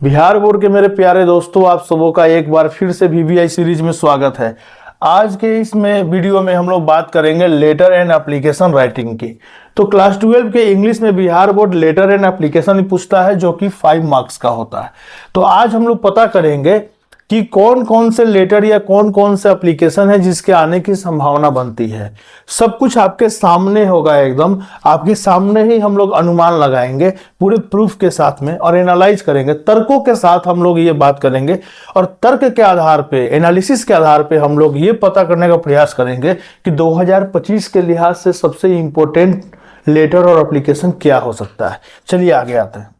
Bihar board के मेरे प्यारे दोस्तों, आप सबों का एक बार फिर से VBI सीरीज में स्वागत है। आज के इसमें वीडियो में हम लोग बात करेंगे लेटर एंड एप्लीकेशन राइटिंग की। तो क्लास 12 के इंग्लिश में Bihar board letter and application पूछता है, जो कि 5 मार्क्स का होता है। तो आज हम लोग पता करेंगे कि कौन कौन से लेटर या कौन कौन से एप्लीकेशन है जिसके आने की संभावना बनती है। सब कुछ आपके सामने होगा, एकदम आपके सामने ही हम लोग अनुमान लगाएंगे पूरे प्रूफ के साथ में और एनालाइज करेंगे, तर्कों के साथ हम लोग ये बात करेंगे। और तर्क के आधार पे, एनालिसिस के आधार पे हम लोग ये पता करने का प्रयास करेंगे कि 2025 के लिहाज से सबसे इंपॉर्टेंट लेटर और एप्लीकेशन क्या हो सकता है। चलिए आगे आते हैं।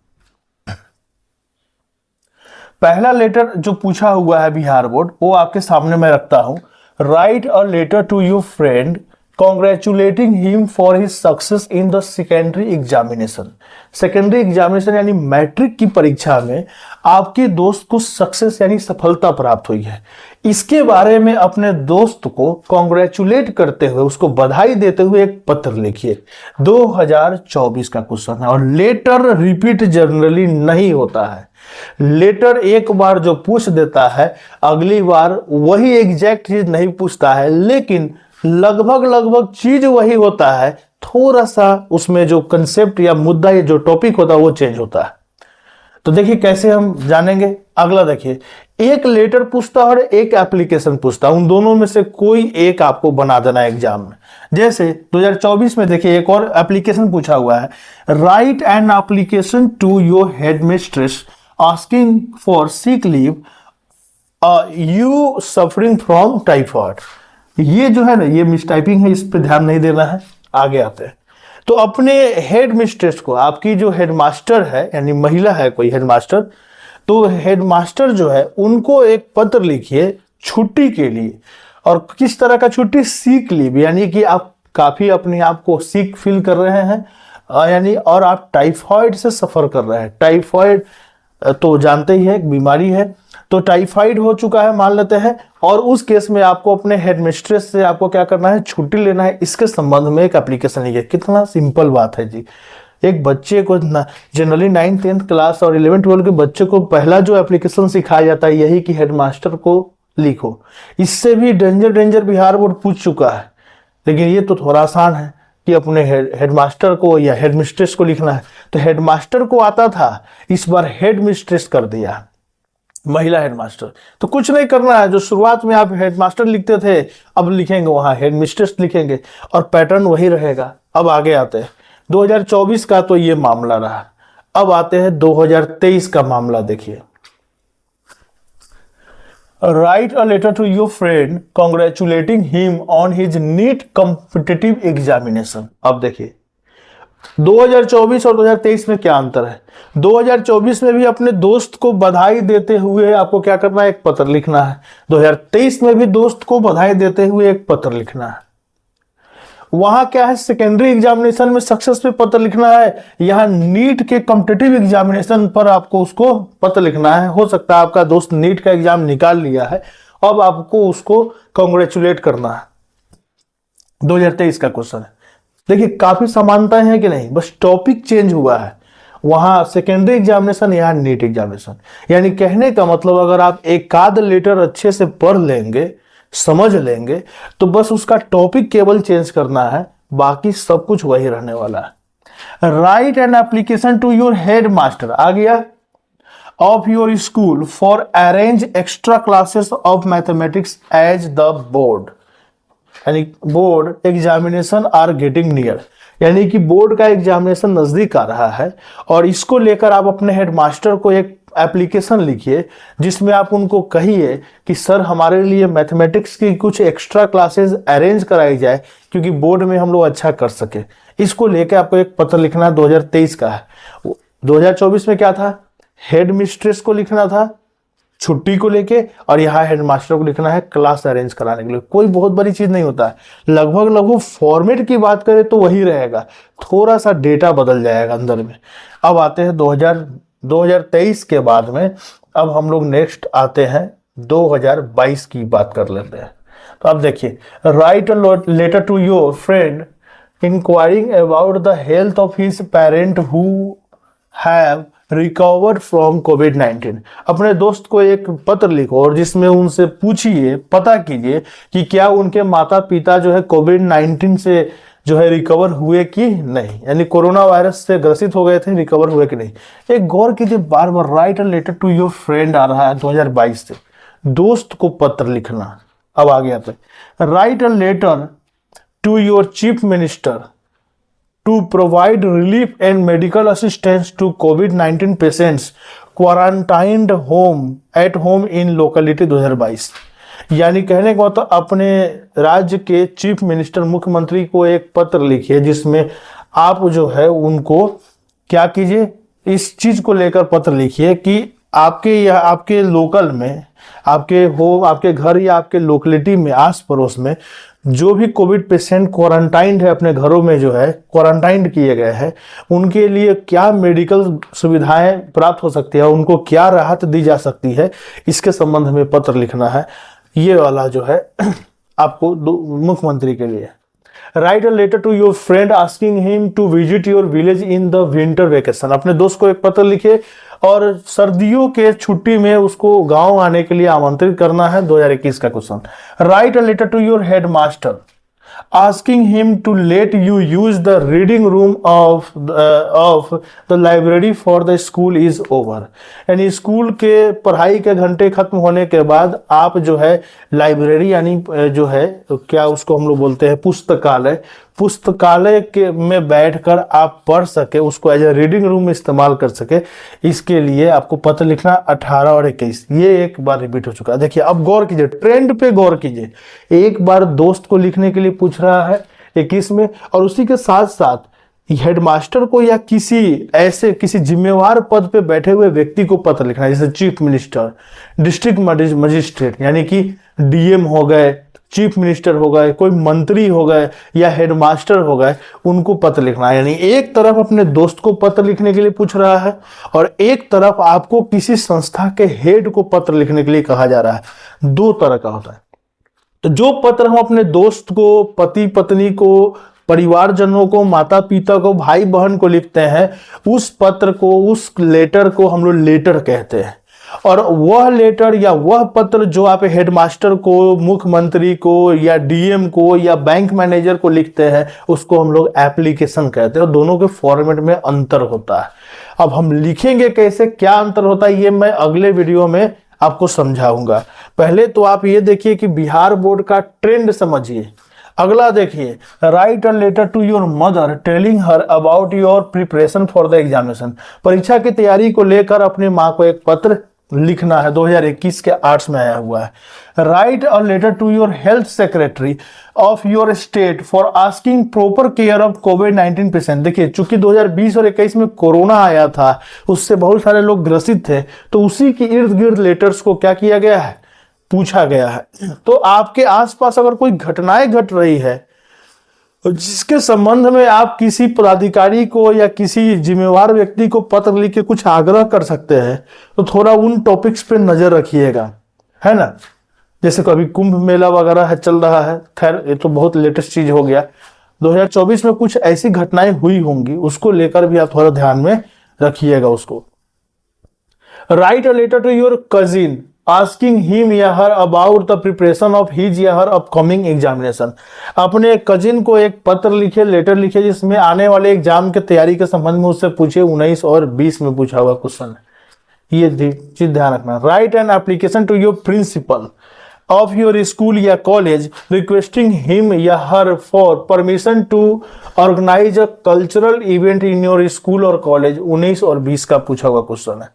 पहला लेटर जो पूछा हुआ है बिहार बोर्ड, वो आपके सामने मैं रखता हूं। Write a letter to your friend congratulating him for his success in the secondary examination. Secondary examination यानी मैट्रिक की परीक्षा में आपके दोस्त को सक्सेस यानी सफलता प्राप्त हुई है। इसके बारे में अपने दोस्त को कॉन्ग्रेचुलेट करते हुए, उसको बधाई देते हुए एक पत्र लिखिए। 2024 का क्वेश्चन है और लेटर रिपीट जनरली नहीं होता है। लेटर एक बार जो पूछ देता है, अगली बार वही एग्जैक्ट चीज नहीं पूछता है, लेकिन लगभग चीज वही होता है। थोड़ा सा उसमें जो कंसेप्ट या मुद्दा या जो टॉपिक होता है वो चेंज होता है। तो देखिए कैसे हम जानेंगे। अगला देखिए, एक लेटर पूछता है और एक एप्लीकेशन पूछता है। उन दोनों में से कोई एक आपको बना देना एग्जाम में। जैसे 2024 में देखिए एक और एप्लीकेशन पूछा हुआ है। Write an application to your headmistress asking for sick leave you suffering from typhoid. ये जो है ना, ये मिस टाइपिंग है, इस पे ध्यान नहीं देना है। आगे आते हैं। तो अपने हेड मिस्ट्रेस को, आपकी जो हेडमास्टर है यानी महिला है कोई हेडमास्टर, तो हेडमास्टर जो है उनको एक पत्र लिखिए छुट्टी के लिए। और किस तरह का छुट्टी? सीक लीव, यानी कि आप काफी अपने आप को सीक फील कर रहे हैं, यानी और आप टाइफॉइड से सफर कर रहे हैं। टाइफॉइड तो जानते ही है, एक बीमारी है। तो टाइफाइड हो चुका है मान लेते हैं, और उस केस में आपको अपने हेडमिस्ट्रेस से आपको क्या करना है? छुट्टी लेना है। इसके संबंध में एक एप्लीकेशन लिखिए। कितना सिंपल बात है जी। एक बच्चे को जनरली 9th 10th क्लास और 11th 12 के बच्चे को पहला जो एप्लीकेशन सिखाया जाता है यही कि हेडमास्टर को लिखो। इससे भी डेंजर बिहार बोर्ड पूछ चुका है, लेकिन ये तो थोड़ा आसान है कि अपने हेडमास्टर को या हेडमिस्ट्रेस को लिखना है। तो हेडमास्टर को आता था, इस बार हेडमिस्ट्रेस कर दिया, महिला हेडमास्टर। तो कुछ नहीं करना है, जो शुरुआत में आप हेडमास्टर लिखते थे अब लिखेंगे वहां हेडमिस्ट्रेस लिखेंगे, और पैटर्न वही रहेगा। अब आगे आते हैं 2024 का, तो ये मामला रहा। अब आते हैं 2023 का मामला। देखिए, write a letter to your friend congratulating him on his NEET competitive examination. अब देखिए 2024 और 2023 में क्या अंतर है। 2024 में भी अपने दोस्त को बधाई देते हुए आपको क्या करना है? एक पत्र लिखना है। 2023 में भी दोस्त को बधाई देते हुए एक पत्र लिखना है। वहां क्या है? सेकेंडरी एग्जामिनेशन में सक्सेस पे पत्र लिखना है। यहां नीट के कॉम्पिटिटिव एग्जामिनेशन पर आपको उसको पत्र लिखना है। हो सकता है आपका दोस्त नीट का एग्जाम निकाल लिया है, अब आपको उसको कॉन्ग्रेचुलेट करना है। 2023 का क्वेश्चन है। देखिए काफी समानताएं हैं कि नहीं, बस टॉपिक चेंज हुआ है। वहां सेकेंडरी एग्जामिनेशन, यहाँ नीट एग्जामिनेशन। यानी कहने का मतलब, अगर आप एक आध लेटर अच्छे से पढ़ लेंगे, समझ लेंगे, तो बस उसका टॉपिक केवल चेंज करना है, बाकी सब कुछ वही रहने वाला है। Write an application to your headmaster आ गया of your school for arrange extra classes of mathematics as the board, यानी board examination are getting near, यानी कि बोर्ड का एग्जामिनेशन नजदीक आ रहा है। और इसको लेकर आप अपने हेडमास्टर को एक एप्लीकेशन लिखिए, जिसमें आप उनको कहिए कि सर हमारे लिए मैथमेटिक्स की कुछ एक्स्ट्रा क्लासेस अरेंज कराई जाए, क्योंकि बोर्ड में हम लोग अच्छा कर सके। इसको लेकर आपको एक पत्र लिखना 2023 का है। 2024 में क्या था? हेड मिस्ट्रेस को लिखना था छुट्टी को लेके, और यहाँ हेडमास्टर को लिखना है क्लास अरेंज कराने के लिए। कोई बहुत बड़ी चीज नहीं होता है। लगभग फॉर्मेट की बात करें तो वही रहेगा, थोड़ा सा डेटा बदल जाएगा अंदर में। अब आते हैं 2023 के बाद में, अब हम लोग नेक्स्ट आते हैं 2022 की बात कर लेते हैं। तो अब देखिए, write a letter to your friend inquiring about the health of his parent who have recovered from कोविड-19। अपने दोस्त को एक पत्र लिखो और जिसमें उनसे पूछिए, पता कीजिए कि क्या उनके माता पिता जो है कोविड-19 से जो है रिकवर हुए कि नहीं, यानी कोरोना वायरस से ग्रसित हो गए थे, रिकवर हुए कि नहीं। एक गौर कीजिए, बार बार write a letter to your friend आ रहा है 2022 से, दोस्त को पत्र लिखना। अब आ गया पे, write a letter to your chief minister to provide relief and medical assistance to COVID-19 patients quarantined at home in locality 2022। यानी कहने का मतलब अपने राज्य के चीफ मिनिस्टर, मुख्यमंत्री को एक पत्र लिखिए जिसमें आप जो है उनको क्या कीजिए, इस चीज को लेकर पत्र लिखिए कि आपके या आपके लोकल में, आपके घर या आपके लोकेलिटी में, आस पड़ोस में जो भी कोविड पेशेंट क्वारंटाइंड है, अपने घरों में जो है क्वारंटाइंड किए गए हैं, उनके लिए क्या मेडिकल सुविधाएं प्राप्त हो सकती है, उनको क्या राहत दी जा सकती है, इसके संबंध में पत्र लिखना है। ये वाला जो है आपको मुख्यमंत्री के लिए। Write a letter to your friend asking him to visit your village in the winter vacation. अपने दोस्त को एक पत्र लिखिए और सर्दियों के छुट्टी में उसको गांव आने के लिए आमंत्रित करना है। 2021 का question. Write a letter to your headmaster asking him to let you use the reading room of the library for the school is over। यानी स्कूल के पढ़ाई के घंटे खत्म होने के बाद आप जो है लाइब्रेरी, यानी जो है क्या उसको हम लोग बोलते हैं पुस्तकालय के में बैठकर आप पढ़ सके, उसको एज ए रीडिंग रूम इस्तेमाल कर सके, इसके लिए आपको पत्र लिखना 18 और 21। ये एक बार रिपीट हो चुका है। देखिए अब गौर कीजिए, ट्रेंड पे गौर कीजिए। एक बार दोस्त को लिखने के लिए पूछ रहा है 21 में, और उसी के साथ साथ हेडमास्टर को या किसी जिम्मेवार पद पे बैठे हुए व्यक्ति को पत्र लिखना है, जैसे चीफ मिनिस्टर, डिस्ट्रिक्ट मजिस्ट्रेट यानी कि डीएम हो गए, चीफ मिनिस्टर हो गए, कोई मंत्री हो गए या हेडमास्टर हो गए, उनको पत्र लिखना है। यानी एक तरफ अपने दोस्त को पत्र लिखने के लिए पूछ रहा है और एक तरफ आपको किसी संस्था के हेड को पत्र लिखने के लिए कहा जा रहा है। दो तरह का होता है। तो जो पत्र हम अपने दोस्त को, पति पत्नी को, परिवारजनों को, माता पिता को, भाई बहन को लिखते हैं, उस पत्र को, उस लेटर को हम लोग लेटर कहते हैं। और वह लेटर या वह पत्र जो आप हेडमास्टर को, मुख्यमंत्री को या डीएम को या बैंक मैनेजर को लिखते हैं, उसको हम लोग एप्लीकेशन कहते हैं। और दोनों के फॉर्मेट में अंतर होता है। अब हम लिखेंगे कैसे, क्या अंतर होता है, ये मैं अगले वीडियो में आपको समझाऊंगा। पहले तो आप ये देखिए कि बिहार बोर्ड का ट्रेंड समझिए। अगला देखिए, write a letter to your mother telling her about your preparation for the examination. परीक्षा की तैयारी को लेकर अपने माँ को एक पत्र लिखना है। 2021 के आर्ट्स में आया हुआ है। Write a letter to your health secretary of your state for asking proper care of कोविड-19 पेशेंट। देखिए चूंकि 2020 और 21 में कोरोना आया था, उससे बहुत सारे लोग ग्रसित थे, तो उसी के इर्द गिर्द लेटर्स को क्या किया गया है, पूछा गया है। तो आपके आसपास अगर कोई घटनाएं घट रही है जिसके संबंध में आप किसी पदाधिकारी को या किसी जिम्मेवार व्यक्ति को पत्र लिख के कुछ आग्रह कर सकते हैं, तो थोड़ा उन टॉपिक्स पे नजर रखिएगा, है ना। जैसे कभी कुंभ मेला वगैरह है, चल रहा है, खैर ये तो बहुत लेटेस्ट चीज हो गया। 2024 में कुछ ऐसी घटनाएं हुई होंगी, उसको लेकर भी आप थोड़ा ध्यान में रखिएगा उसको। Write a letter to your cousin asking him या her about the preparation of his या हर अपकमिंग एग्जामिनेशन। अपने कजिन को एक पत्र लिखे, लेटर लिखे, जिसमें आने वाले एग्जाम के तैयारी के संबंध में उससे पूछे। 19 और 20 में पूछा हुआ क्वेश्चन है, ये चीज ध्यान रखना। Write an application to your principal of your school या कॉलेज रिक्वेस्टिंग हिम या her for permission to organise a cultural event in your school और कॉलेज। 19 और 20 का पूछा हुआ क्वेश्चन है।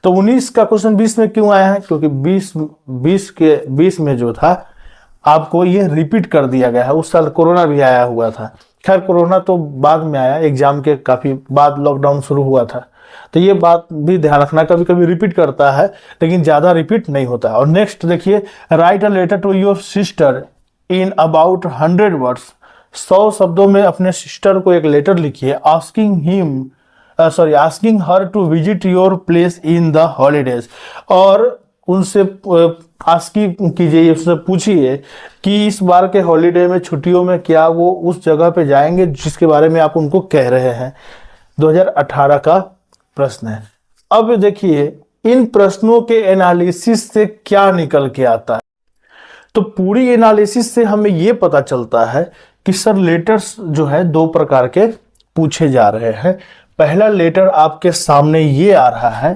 तो 19 का क्वेश्चन 20 में क्यों आया है, क्योंकि 20 में जो था आपको ये रिपीट कर दिया गया है। उस साल कोरोना भी आया हुआ था। खैर कोरोना तो बाद में आया, एग्जाम के काफी बाद लॉकडाउन शुरू हुआ था। तो ये बात भी ध्यान रखना, कभी कभी रिपीट करता है लेकिन ज्यादा रिपीट नहीं होता है। और नेक्स्ट देखिए, write a letter to your sister in about 100 words. 100 शब्दों में अपने सिस्टर को एक लेटर लिखिए। Asking her to visit your place in the holidays. और उनसे आस्किंग कीजिए, उससे पूछिए कि इस बार के हॉलीडे में, छुट्टियों में, क्या वो उस जगह पे जाएंगे जिसके बारे में आप उनको कह रहे हैं। 2018 का प्रश्न है। अब देखिए इन प्रश्नों के एनालिसिस से क्या निकल के आता है। तो पूरी एनालिसिस से हमें ये पता चलता है कि सर लेटर्स जो है दो प्रकार के पूछे जा रहे हैं। पहला लेटर आपके सामने ये आ रहा है,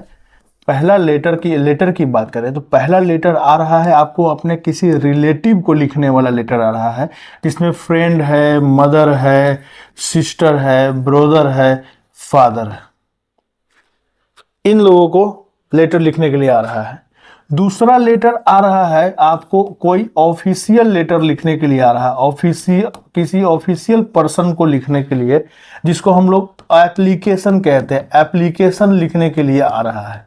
पहला लेटर की बात करें तो पहला लेटर आ रहा है आपको अपने किसी रिलेटिव को लिखने वाला लेटर आ रहा है, जिसमें फ्रेंड है, मदर है, सिस्टर है, ब्रदर है, फादर है, इन लोगों को लेटर लिखने के लिए आ रहा है। दूसरा लेटर आ रहा है आपको कोई ऑफिशियल लेटर लिखने के लिए आ रहा है, किसी ऑफिशियल पर्सन को लिखने के लिए, जिसको हम लोग एप्लीकेशन कहते हैं, एप्लीकेशन लिखने के लिए आ रहा है,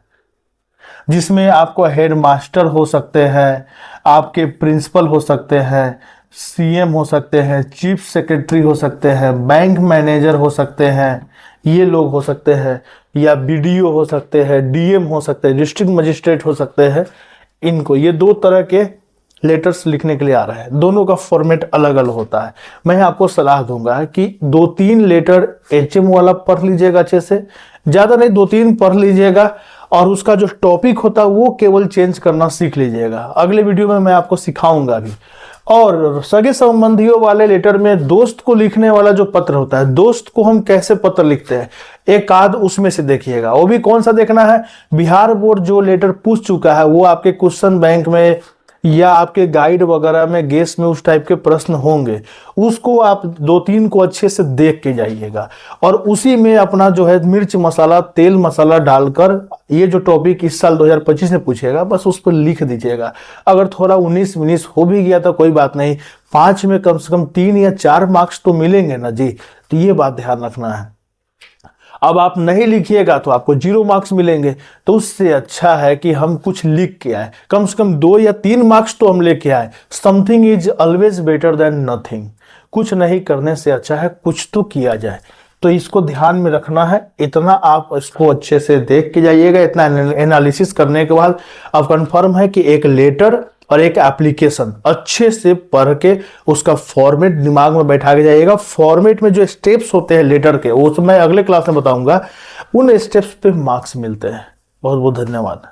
जिसमें आपको हेड मास्टर हो सकते हैं, आपके प्रिंसिपल हो सकते हैं, सीएम हो सकते हैं, चीफ सेक्रेटरी हो सकते हैं, बैंक मैनेजर हो सकते हैं, ये लोग हो सकते हैं, या बीडीओ हो सकते हैं, डीएम हो सकते हैं, डिस्ट्रिक्ट मजिस्ट्रेट हो सकते हैं। इनको ये दो तरह के लेटर्स लिखने के लिए आ रहा है, दोनों का फॉर्मेट अलग अलग होता है। मैं आपको सलाह दूंगा कि 2-3 लेटर एचएम वाला पढ़ लीजिएगा अच्छे से, ज़्यादा नहीं 2-3 पढ़ लीजिएगा, और उसका जो टॉपिक होता है वो केवल चेंज करना सीख लीजिएगा। अगले वीडियो में मैं आपको सिखाऊंगा भी। और सगे संबंधियों वाले लेटर में दोस्त को लिखने वाला जो पत्र होता है, दोस्त को हम कैसे पत्र लिखते हैं, एक आध उसमें से देखिएगा। वो भी कौन सा देखना है, बिहार बोर्ड जो लेटर पूछ चुका है वो आपके क्वेश्चन बैंक में या आपके गाइड वगैरह में गेस में उस टाइप के प्रश्न होंगे, उसको आप 2-3 को अच्छे से देख के जाइएगा, और उसी में अपना जो है मिर्च मसाला, तेल मसाला डालकर ये जो टॉपिक इस साल 2025 में पूछेगा बस उस पर लिख दीजिएगा। अगर थोड़ा 19-19 हो भी गया तो कोई बात नहीं, 5 में कम से कम 3 या 4 मार्क्स तो मिलेंगे ना जी, तो ये बात ध्यान रखना है। अब आप नहीं लिखिएगा तो आपको 0 मार्क्स मिलेंगे, तो उससे अच्छा है कि हम कुछ लिख के आए, कम से कम 2 या 3 मार्क्स तो हम लेके आए। Something is always better than nothing, कुछ नहीं करने से अच्छा है कुछ तो किया जाए। तो इसको ध्यान में रखना है, इतना आप इसको अच्छे से देख के जाइएगा। इतना एनालिसिस करने के बाद अब कंफर्म है कि एक लेटर और एक एप्लीकेशन अच्छे से पढ़ के उसका फॉर्मेट दिमाग में बैठा के जाइएगा। फॉर्मेट में जो स्टेप्स होते हैं लेटर के, वो मैं अगले क्लास में बताऊंगा, उन स्टेप्स पे मार्क्स मिलते हैं। बहुत बहुत धन्यवाद।